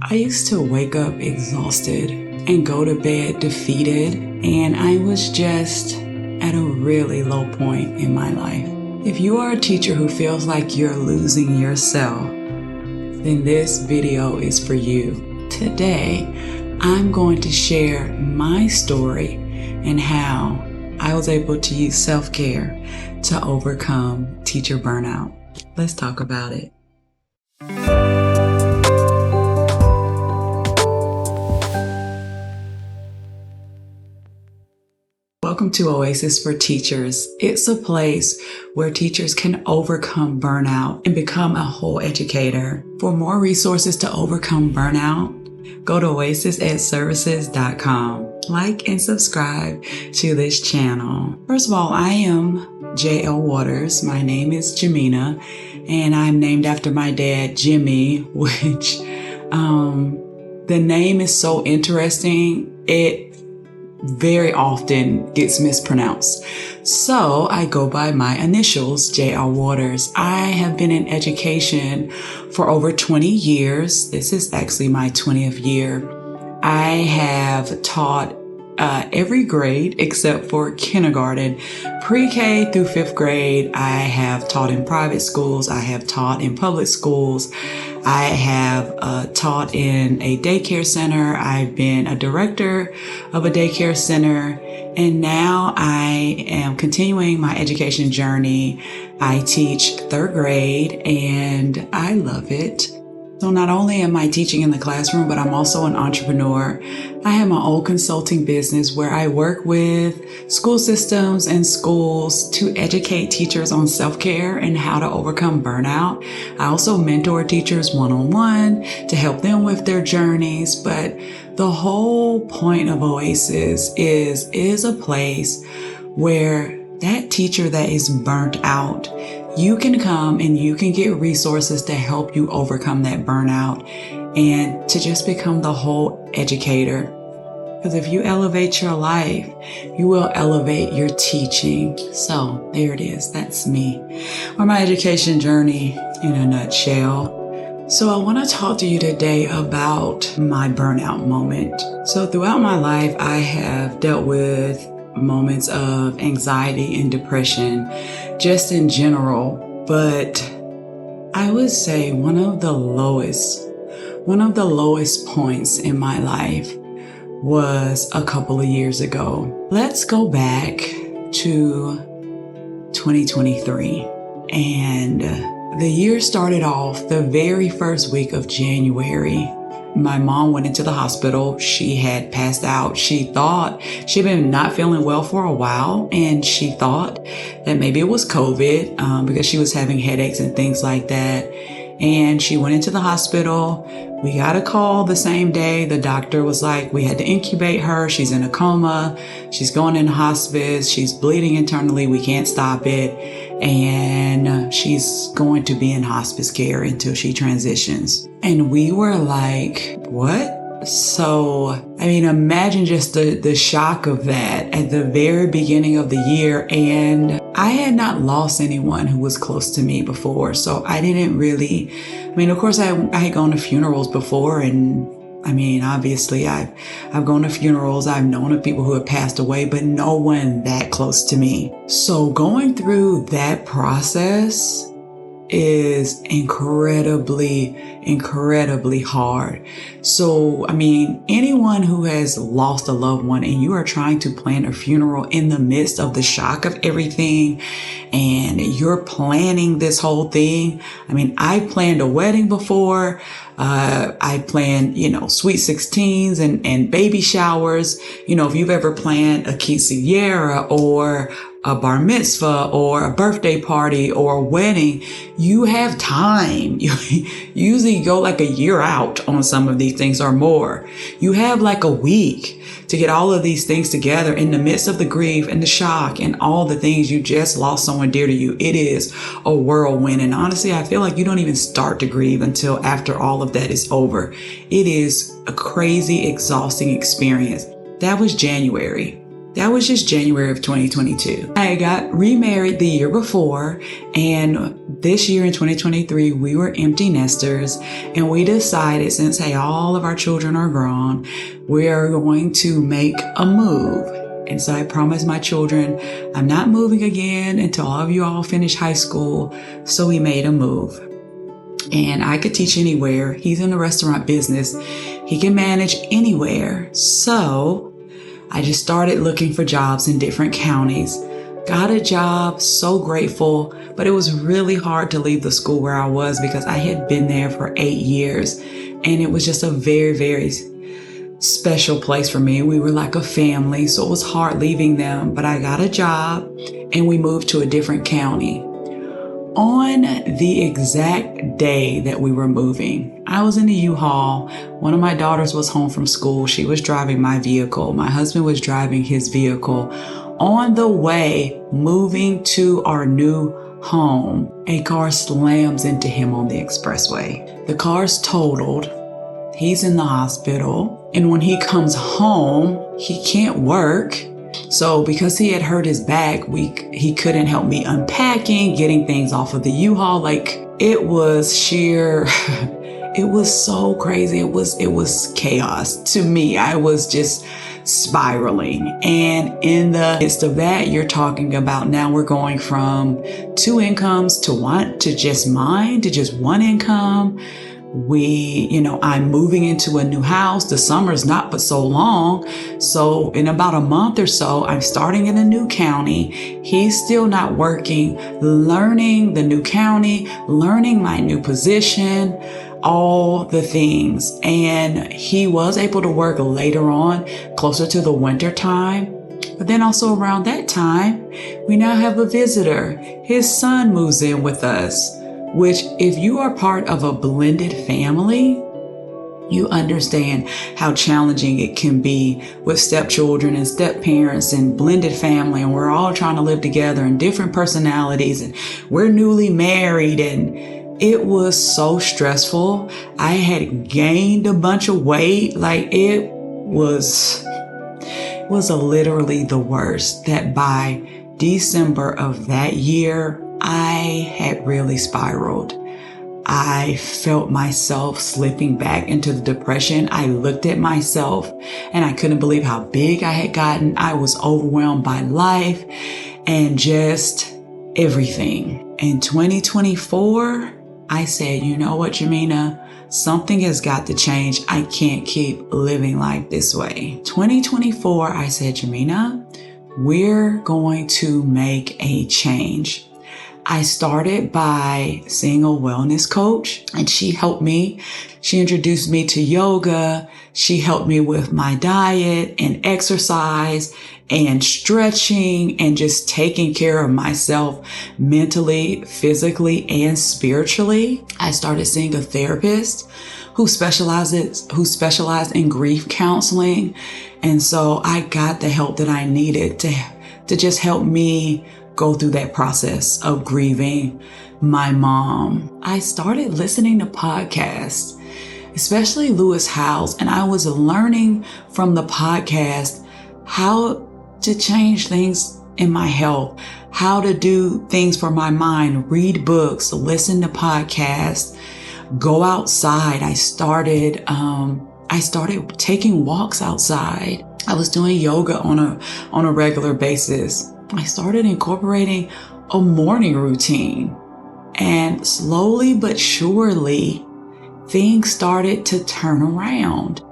I used to wake up exhausted and go to bed defeated, and I was just at a really low point in my life. If you are a teacher who feels like you're losing yourself, then this video is for you. Today, I'm going to share my story and how I was able to use self-care to overcome teacher burnout. Let's talk about it. Welcome to Oasis for Teachers. It's a place where teachers can overcome burnout and become a whole educator. For more resources to overcome burnout, go to oasisedservices.com. Like and subscribe to this channel. First of all, I am J.L. Waters. My name is Jamina, and I'm named after my dad, Jimmy, which the name is so interesting. It very often gets mispronounced. So I go by my initials, J.R. Waters. I have been in education for over 20 years. This is actually my 20th year. I have taught every grade except for kindergarten, pre-K through 5th grade. I have taught in private schools. I have taught in public schools. I have taught in a daycare center. I've been a director of a daycare center. And now I am continuing my education journey. I teach 3rd grade and I love it. So not only am I teaching in the classroom, but I'm also an entrepreneur. I have my own consulting business where I work with school systems and schools to educate teachers on self-care and how to overcome burnout. I also mentor teachers one-on-one to help them with their journeys. But the whole point of Oasis is a place where that teacher that is burnt out, you can come and you can get resources to help you overcome that burnout and to just become the whole educator. Because if you elevate your life, you will elevate your teaching. So there it is. That's me, or my education journey in a nutshell. So I want to talk to you today about my burnout moment. So throughout my life, I have dealt with moments of anxiety and depression, just in general. But I would say one of the lowest points in my life was a couple of years ago. Let's go back to 2023. And the year started off the very first week of January. My mom went into the hospital. She had passed out. She thought she'd been not feeling well for a while, and she thought that maybe it was COVID because she was having headaches and things like that. And she went into the hospital. We got a call the same day. The doctor was like, we had to incubate her. She's in a coma. She's going in hospice. She's bleeding internally. We can't stop it. And she's going to be in hospice care until she transitions. And we were like, what? So, I mean, imagine just the shock of that at the very beginning of the year. And I had not lost anyone who was close to me before. So I didn't really, of course I had gone to funerals before, and obviously I've gone to funerals. I've known of people who have passed away, but no one that close to me. So going through that process is incredibly hard. So, anyone who has lost a loved one and you are trying to plan a funeral in the midst of the shock of everything, and you're planning this whole thing. I planned a wedding before. I planned, sweet 16s and baby showers. If you've ever planned a quinceañera or a bar mitzvah or a birthday party or a wedding, you have time. You usually go like a year out on some of these things or more. You have like a week to get all of these things together in the midst of the grief and the shock and all the things. You just lost someone dear to you. It is a whirlwind. And honestly, I feel like you don't even start to grieve until after all of that is over. It is a crazy, exhausting experience. That was January. That was just January of 2022. I got remarried the year before, and this year in 2023, we were empty nesters, and we decided, since all of our children are grown, we are going to make a move. And so I promised my children, I'm not moving again until all of you all finish high school. So we made a move. And I could teach anywhere. He's in the restaurant business. He can manage anywhere. So I just started looking for jobs in different counties. Got a job, so grateful, but it was really hard to leave the school where I was because I had been there for 8 years. And it was just a very, very special place for me. We were like a family, so it was hard leaving them, but I got a job and we moved to a different county. On the exact day that we were moving, I was in the U-Haul. One of my daughters was home from school. She was driving my vehicle. My husband was driving his vehicle. On the way, moving to our new home, a car slams into him on the expressway. The car's totaled. He's in the hospital. And when he comes home, he can't work. So because he had hurt his back, he couldn't help me unpacking, getting things off of the U-Haul. Like, it was sheer, it was so crazy. It was chaos to me. I was just spiraling. And in the midst of that, you're talking about now we're going from 2 incomes to just one income. I'm moving into a new house. The summer's not but so long. So in about a month or so, I'm starting in a new county. He's still not working, learning the new county, learning my new position, all the things. And he was able to work later on, closer to the winter time. But then also around that time, we now have a visitor. His son moves in with us. Which, if you are part of a blended family, you understand how challenging it can be with stepchildren and step-parents and blended family. And we're all trying to live together and different personalities. And we're newly married. And it was so stressful. I had gained a bunch of weight. Like, it was literally the worst. That by December of that year, I had really spiraled. I felt myself slipping back into the depression. I looked at myself and I couldn't believe how big I had gotten. I was overwhelmed by life and just everything. In 2024, I said, you know what, Jamina? Something has got to change. I can't keep living life this way. 2024, I said, Jamina, we're going to make a change. I started by seeing a wellness coach, and she helped me. She introduced me to yoga. She helped me with my diet and exercise and stretching and just taking care of myself mentally, physically, and spiritually. I started seeing a therapist who specialized in grief counseling. And so I got the help that I needed to just help me go through that process of grieving my mom. I started listening to podcasts, especially Lewis Howes, and I was learning from the podcast how to change things in my health, how to do things for my mind, read books, listen to podcasts, go outside. I started taking walks outside. I was doing yoga on a regular basis. I started incorporating a morning routine, and slowly but surely things started to turn around.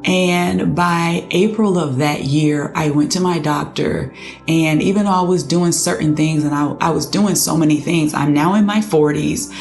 And by April of that year, I went to my doctor, and even though I was doing certain things and I was doing so many things, I'm now in my 40s.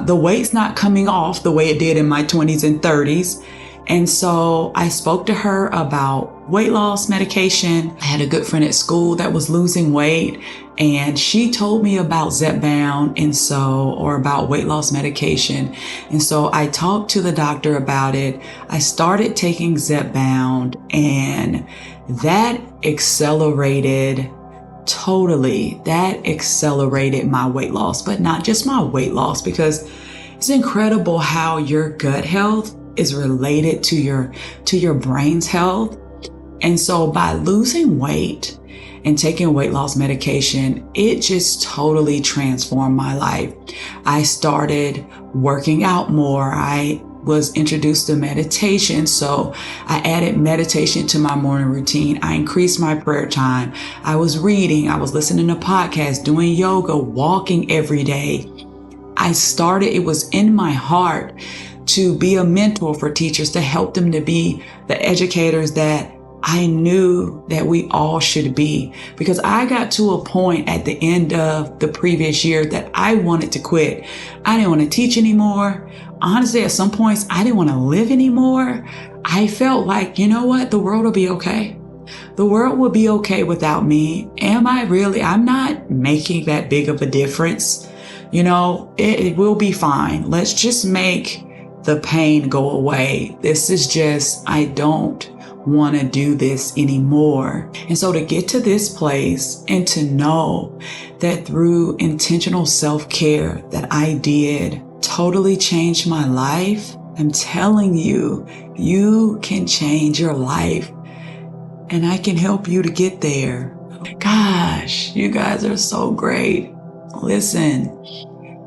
The weight's not coming off the way it did in my 20s and 30s. And so I spoke to her about weight loss medication. I had a good friend at school that was losing weight, and she told me about Zepbound or about weight loss medication. And so I talked to the doctor about it. I started taking Zepbound, and that accelerated my weight loss, but not just my weight loss, because it's incredible how your gut health is related to your brain's health. And so by losing weight and taking weight loss medication, it just totally transformed my life. I started working out more. I was introduced to meditation, so I added meditation to my morning routine. I increased my prayer time. I was reading, I was listening to podcasts, doing yoga, walking every day. It was in my heart to be a mentor for teachers, to help them to be the educators that I knew that we all should be, because I got to a point at the end of the previous year that I wanted to quit. I didn't want to teach anymore. Honestly, at some points, I didn't want to live anymore. I felt like, you know what? The world will be okay. The world will be okay without me. I'm not making that big of a difference. It will be fine. Let's just make the pain go away. I don't want to do this anymore. And so to get to this place and to know that through intentional self-care that I did totally change my life, I'm telling you, you can change your life and I can help you to get there. Gosh, you guys are so great. Listen,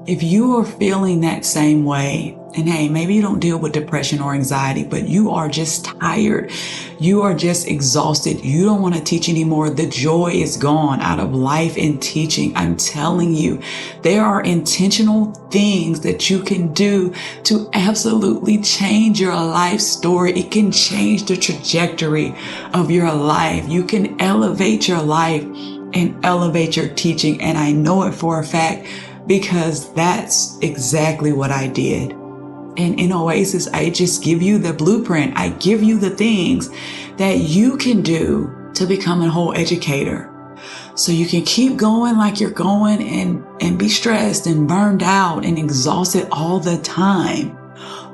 if you are feeling that same way, and hey, maybe you don't deal with depression or anxiety, but you are just tired. You are just exhausted. You don't want to teach anymore. The joy is gone out of life and teaching. I'm telling you, there are intentional things that you can do to absolutely change your life story. It can change the trajectory of your life. You can elevate your life and elevate your teaching. And I know it for a fact because that's exactly what I did. And in Oasis, I just give you the blueprint. I give you the things that you can do to become a whole educator. So you can keep going like you're going and be stressed and burned out and exhausted all the time.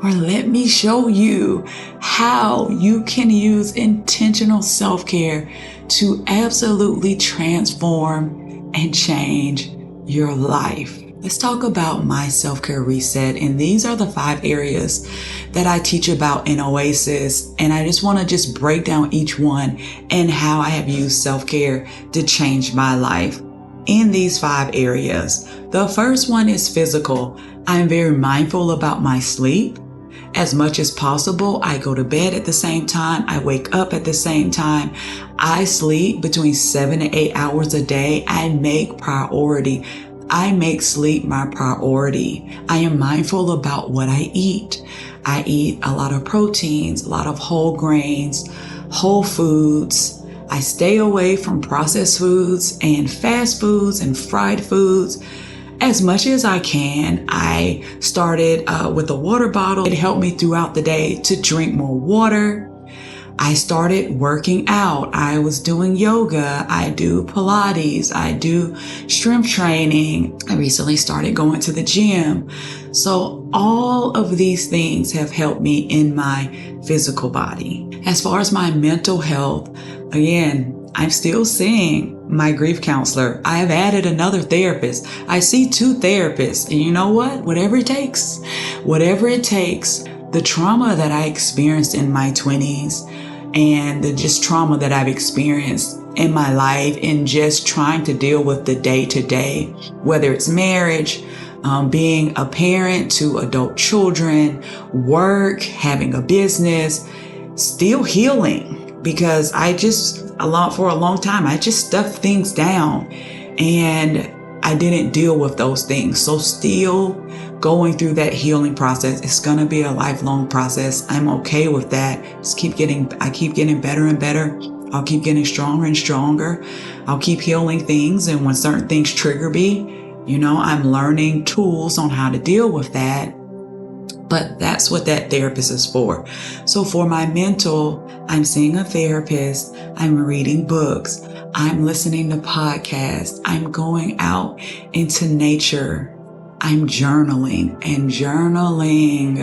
Or let me show you how you can use intentional self-care to absolutely transform and change your life. Let's talk about my self-care reset. And these are the 5 areas that I teach about in Oasis. And I just want to break down each one and how I have used self-care to change my life in these 5 areas. The first one is physical. I'm very mindful about my sleep. As much as possible, I go to bed at the same time. I wake up at the same time. I sleep between 7 to 8 hours a day. I make sleep my priority. I am mindful about what I eat. I eat a lot of proteins, a lot of whole grains, whole foods. I stay away from processed foods and fast foods and fried foods as much as I can. I started with a water bottle. It helped me throughout the day to drink more water. I started working out. I was doing yoga. I do Pilates. I do strength training. I recently started going to the gym. So all of these things have helped me in my physical body. As far as my mental health, again, I'm still seeing my grief counselor. I have added another therapist. I see 2 therapists. And you know what? Whatever it takes. The trauma that I experienced in my 20s and the just trauma that I've experienced in my life and just trying to deal with the day-to-day, whether it's marriage, being a parent to adult children, work, having a business, still healing, because for a long time, I just stuffed things down and I didn't deal with those things. So still going through that healing process. It's going to be a lifelong process. I'm okay with that. I keep getting better and better. I'll keep getting stronger and stronger. I'll keep healing things. And when certain things trigger me, I'm learning tools on how to deal with that. But that's what that therapist is for. So for my mental, I'm seeing a therapist. I'm reading books. I'm listening to podcasts. I'm going out into nature. I'm journaling, and journaling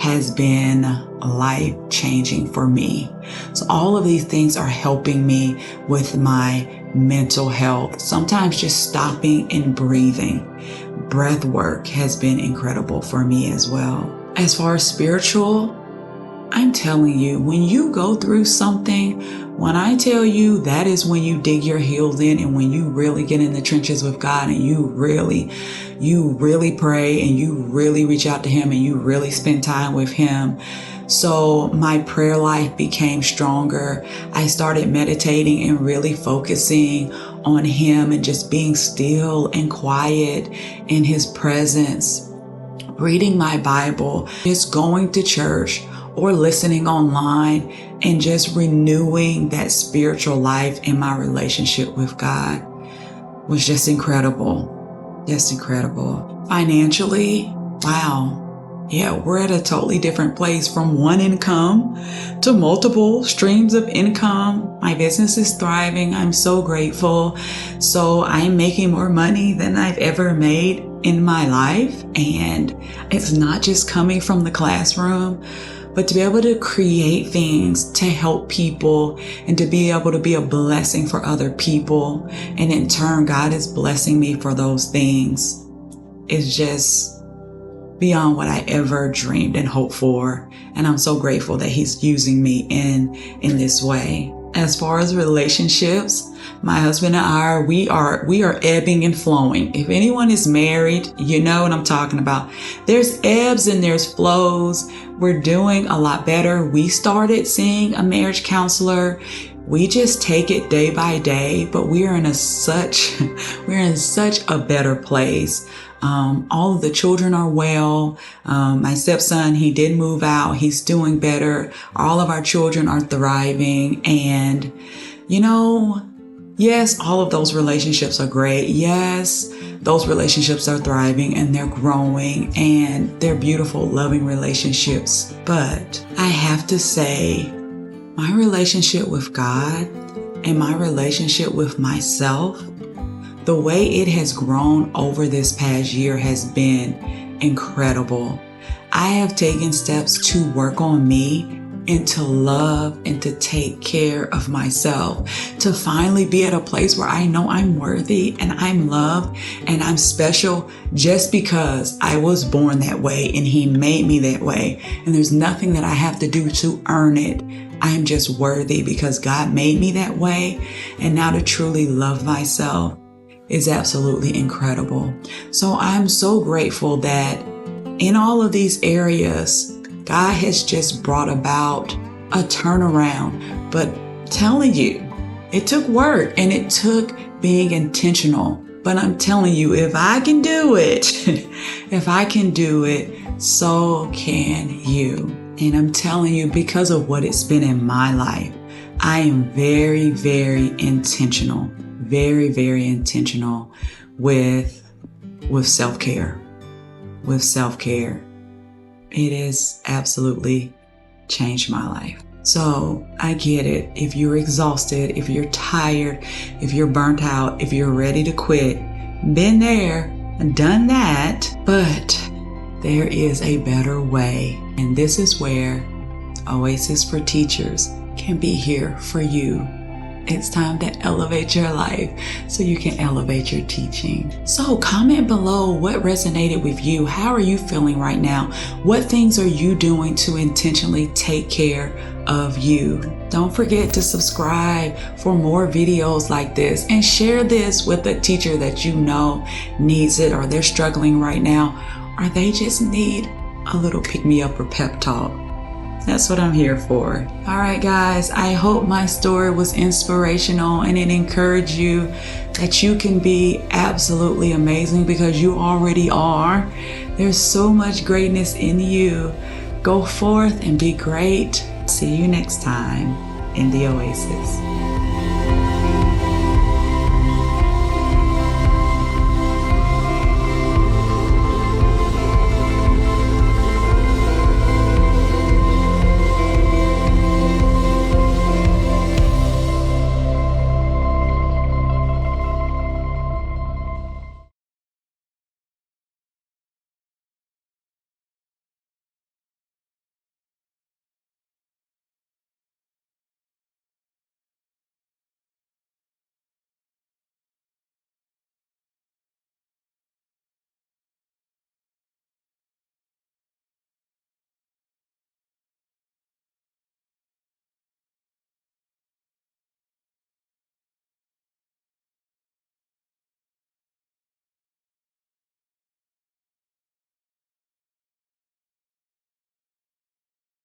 has been life-changing for me. So all of these things are helping me with my mental health. Sometimes just stopping and breathing. Breath work has been incredible for me as well. As far as spiritual, I'm telling you, when you go through something, when I tell you, that is when you dig your heels in, and when you really get in the trenches with God, and you really pray, and you really reach out to Him, and you really spend time with Him. So my prayer life became stronger. I started meditating and really focusing on Him, and just being still and quiet in His presence, reading my Bible, just going to church or listening online, and just renewing that spiritual life in my relationship with God was just incredible. Just incredible. Financially, wow. Yeah, we're at a totally different place, from one income to multiple streams of income. My business is thriving. I'm so grateful. So I'm making more money than I've ever made in my life. And it's not just coming from the classroom, but to be able to create things to help people, and to be able to be a blessing for other people. And in turn, God is blessing me for those things. It's just beyond what I ever dreamed and hoped for. And I'm so grateful that He's using me in this way. As far as relationships, my husband and I, we are ebbing and flowing. If anyone is married, you know what I'm talking about. There's ebbs and there's flows. We're doing a lot better. We started seeing a marriage counselor. We just take it day by day, but we're in such a better place. All of the children are well. My stepson, he did move out. He's doing better. All of our children are thriving. And, yes, all of those relationships are great. Yes, those relationships are thriving, and they're growing, and they're beautiful, loving relationships. But I have to say, my relationship with God and my relationship with myself, the way it has grown over this past year has been incredible. I have taken steps to work on me, and to love and to take care of myself, to finally be at a place where I know I'm worthy and I'm loved and I'm special just because I was born that way and He made me that way. And there's nothing that I have to do to earn it. I am just worthy because God made me that way. And now to truly love myself is absolutely incredible. So I'm so grateful that in all of these areas, God has just brought about a turnaround. But telling you, it took work and it took being intentional. But I'm telling you, if I can do it, so can you. And I'm telling you, because of what it's been in my life, I am very, very intentional, very, very intentional with self-care, It has absolutely changed my life. So I get it. If you're exhausted, if you're tired, if you're burnt out, if you're ready to quit, been there and done that, but there is a better way. And this is where Oasis for Teachers can be here for you. It's time to elevate your life so you can elevate your teaching. So comment below what resonated with you. How are you feeling right now? What things are you doing to intentionally take care of you? Don't forget to subscribe for more videos like this, and share this with a teacher that you know needs it, or they're struggling right now, or they just need a little pick-me-up or pep talk. That's what I'm here for. All right, guys, I hope my story was inspirational and it encouraged you that you can be absolutely amazing, because you already are. There's so much greatness in you. Go forth and be great. See you next time in the Oasis.